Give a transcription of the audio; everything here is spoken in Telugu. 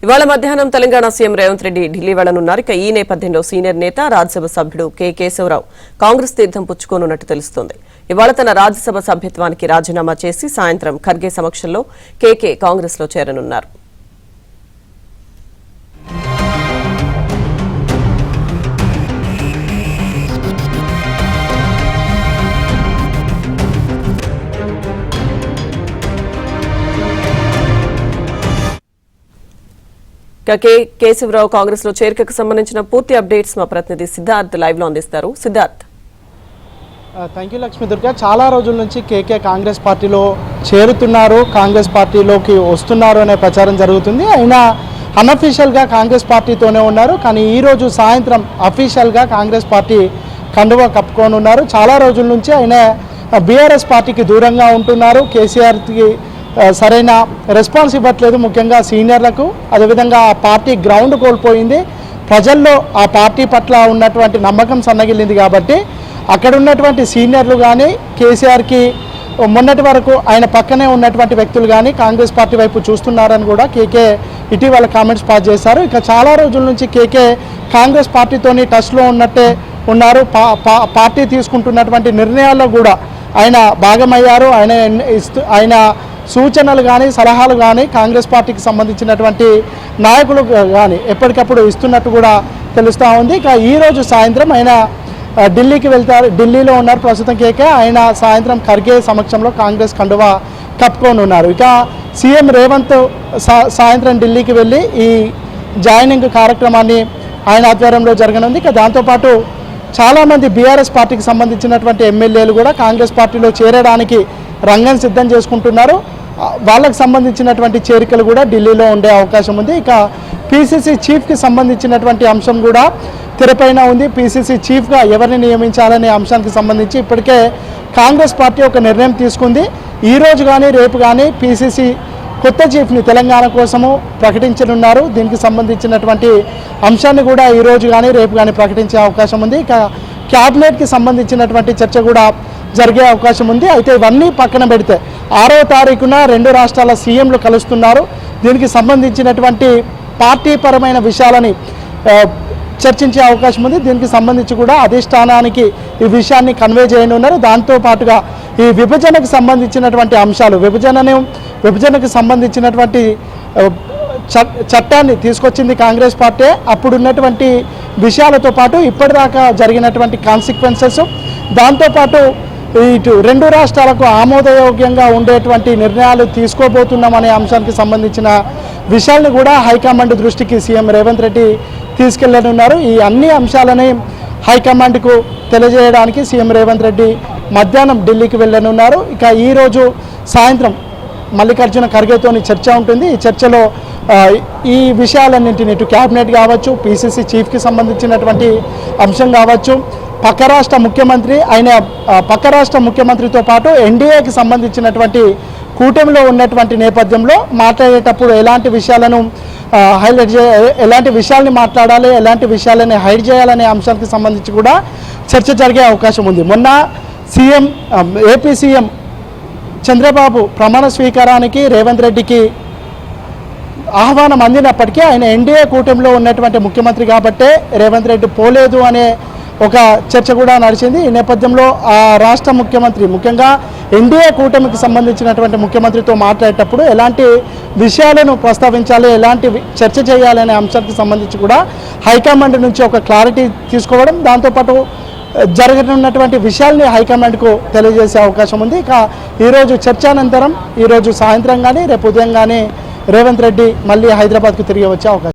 ఇవాళ మధ్యాహ్నం తెలంగాణ సీఎం రేవంత్ రెడ్డి ఢిల్లీ వెళ్లనున్నారు. ఈ నేపథ్యంలో సీనియర్ నేత రాజ్యసభ సభ్యుడు కె కేశవరావు కాంగ్రెస్ తీర్థం పుచ్చుకోనున్నట్టు తెలుస్తోంది. ఇవాళ తన రాజ్యసభ సభ్యత్వానికి రాజీనామా చేసి సాయంత్రం ఖర్గే సమక్షంలో కేకే కాంగ్రెస్ లో చేరనున్నారు. కేశవరావు కాంగ్రెస్ లో చేరికకు సంబంధించిన పూర్తి అప్డేట్స్ మా ప్రతినిధి సిద్ధార్థ్ లైవ్ లో అందిస్తారు. సిద్ధార్థ్. Thank you Lakshmi Durga. చాలా రోజుల నుంచి కేకే కాంగ్రెస్ పార్టీలో చేరుతున్నారు, కాంగ్రెస్ పార్టీలోకి వస్తున్నారు అనే ప్రచారం జరుగుతుంది. అయినా అన్అఫీషియల్గా కాంగ్రెస్ పార్టీతోనే ఉన్నారు. కానీ ఈరోజు సాయంత్రం అఫీషియల్గా కాంగ్రెస్ పార్టీ కండువా కప్పుకొని ఉన్నారు. చాలా రోజుల నుంచి ఆయన బీఆర్ఎస్ పార్టీకి దూరంగా ఉంటున్నారు. కేసీఆర్కి సరైన రెస్పాన్స్ ఇవ్వట్లేదు, ముఖ్యంగా సీనియర్లకు. అదేవిధంగా ఆ పార్టీ గ్రౌండ్ కోల్పోయింది. ప్రజల్లో ఆ పార్టీ పట్ల ఉన్నటువంటి నమ్మకం సన్నగిల్లింది. కాబట్టి అక్కడ ఉన్నటువంటి సీనియర్లు కానీ కేసీఆర్కి మొన్నటి వరకు ఆయన పక్కనే ఉన్నటువంటి వ్యక్తులు కానీ కాంగ్రెస్ పార్టీ వైపు చూస్తున్నారని కూడా కేకే ఇటీవల కామెంట్స్ పాస్ చేశారు. ఇక చాలా రోజుల నుంచి కేకే కాంగ్రెస్ పార్టీతోని టచ్లో ఉన్నట్టే ఉన్నారు. పార్టీ తీసుకుంటున్నటువంటి నిర్ణయాల్లో కూడా ఆయన భాగమయ్యారు. ఆయన సూచనలు కానీ సలహాలు కానీ కాంగ్రెస్ పార్టీకి సంబంధించినటువంటి నాయకులు కానీ ఎప్పటికప్పుడు ఇస్తున్నట్టు కూడా తెలుస్తూ ఉంది. ఇక ఈరోజు సాయంత్రం ఆయన ఢిల్లీకి వెళ్తారు. ఢిల్లీలో ఉన్నారు ప్రస్తుతం కేకే. ఆయన సాయంత్రం ఖర్గే సమక్షంలో కాంగ్రెస్ కండువా కప్పుకొని ఉన్నారు. ఇక సీఎం రేవంత్ సాయంత్రం ఢిల్లీకి వెళ్ళి ఈ జాయినింగ్ కార్యక్రమాన్ని ఆయన ఆధ్వర్యంలో జరగనుంది. ఇక దాంతోపాటు చాలామంది బీఆర్ఎస్ పార్టీకి సంబంధించినటువంటి ఎమ్మెల్యేలు కూడా కాంగ్రెస్ పార్టీలో చేరడానికి రంగం సిద్ధం చేసుకుంటున్నారు. వాళ్ళకు సంబంధించినటువంటి చేరికలు కూడా ఢిల్లీలో ఉండే అవకాశం ఉంది. ఇక పీసీసీ చీఫ్కి సంబంధించినటువంటి అంశం కూడా తెరపైన ఉంది. పీసీసీ చీఫ్గా ఎవరిని నియమించాలనే అంశానికి సంబంధించి ఇప్పటికే కాంగ్రెస్ పార్టీ ఒక నిర్ణయం తీసుకుంది. ఈరోజు కానీ రేపు కానీ పీసీసీ కొత్త చీఫ్ని తెలంగాణ కోసము ప్రకటించనున్నారు. దీనికి సంబంధించినటువంటి అంశాన్ని కూడా ఈరోజు కానీ రేపు కానీ ప్రకటించే అవకాశం ఉంది. ఇక క్యాబినెట్కి సంబంధించినటువంటి చర్చ కూడా జరిగే అవకాశం ఉంది. అయితే ఇవన్నీ పక్కన పెడితే 6వ తారీఖున 2 రాష్ట్రాల సీఎంలు కలుస్తున్నారు. దీనికి సంబంధించినటువంటి పార్టీపరమైన విషయాలని చర్చించే అవకాశం ఉంది. దీనికి సంబంధించి కూడా అధిష్టానానికి ఈ విషయాన్ని కన్వే చేయనున్నారు. దాంతోపాటుగా ఈ విభజనకు సంబంధించినటువంటి అంశాలు, విభజనకు సంబంధించినటువంటి చట్టాన్ని తీసుకొచ్చింది కాంగ్రెస్ పార్టీ. అప్పుడున్నటువంటి విషయాలతో పాటు ఇప్పటిదాకా జరిగినటువంటి కాన్సిక్వెన్సెస్, దాంతోపాటు ఇటు 2 రాష్ట్రాలకు ఆమోదయోగ్యంగా ఉండేటువంటి నిర్ణయాలు తీసుకోబోతున్నామనే అంశానికి సంబంధించిన విషయాలను కూడా హైకమాండ్ దృష్టికి సీఎం రేవంత్ రెడ్డి తీసుకెళ్లనున్నారు. ఈ అన్ని అంశాలని హైకమాండ్కు తెలియజేయడానికి సీఎం రేవంత్ రెడ్డి మధ్యాహ్నం ఢిల్లీకి వెళ్ళనున్నారు. ఇక ఈరోజు సాయంత్రం మల్లికార్జున ఖర్గేతోని చర్చ ఉంటుంది. ఈ చర్చలో ఈ విషయాలన్నింటినీ ఇటు క్యాబినెట్ కావచ్చు, పీసీసీ చీఫ్కి సంబంధించినటువంటి అంశం కావచ్చు, పక్క రాష్ట్ర ముఖ్యమంత్రితో పాటు ఎన్డీఏకి సంబంధించినటువంటి కూటమిలో ఉన్నటువంటి నేపథ్యంలో మాట్లాడేటప్పుడు ఎలాంటి విషయాలను ఎలాంటి విషయాల్ని మాట్లాడాలి, ఎలాంటి విషయాలని హైడ్ చేయాలనే అంశానికి సంబంధించి కూడా చర్చ జరిగే అవకాశం ఉంది. మొన్న ఏపీ సీఎం చంద్రబాబు ప్రమాణ స్వీకారానికి రేవంత్ రెడ్డికి ఆహ్వానం అందినప్పటికీ ఆయన ఎన్డీఏ కూటమిలో ఉన్నటువంటి ముఖ్యమంత్రి కాబట్టే రేవంత్ రెడ్డి పోలేదు అనే ఒక చర్చ కూడా నడిచింది. ఈ నేపథ్యంలో ఆ రాష్ట్ర ముఖ్యమంత్రి, ముఖ్యంగా ఎన్డీఏ కూటమికి సంబంధించినటువంటి ముఖ్యమంత్రితో మాట్లాడేటప్పుడు ఎలాంటి విషయాలను ప్రస్తావించాలి, ఎలాంటి చర్చ చేయాలనే అంశానికి సంబంధించి కూడా హైకమాండ్ నుంచి ఒక క్లారిటీ తీసుకోవడం, దాంతోపాటు జరగనున్నటువంటి విషయాల్ని హైకమాండ్కు తెలియజేసే అవకాశం ఉంది. ఇక ఈరోజు చర్చానంతరం ఈరోజు సాయంత్రం కానీ రేపు ఉదయం కానీ రేవంత్ రెడ్డి మళ్ళీ హైదరాబాద్కు తిరిగి వచ్చే అవకాశం.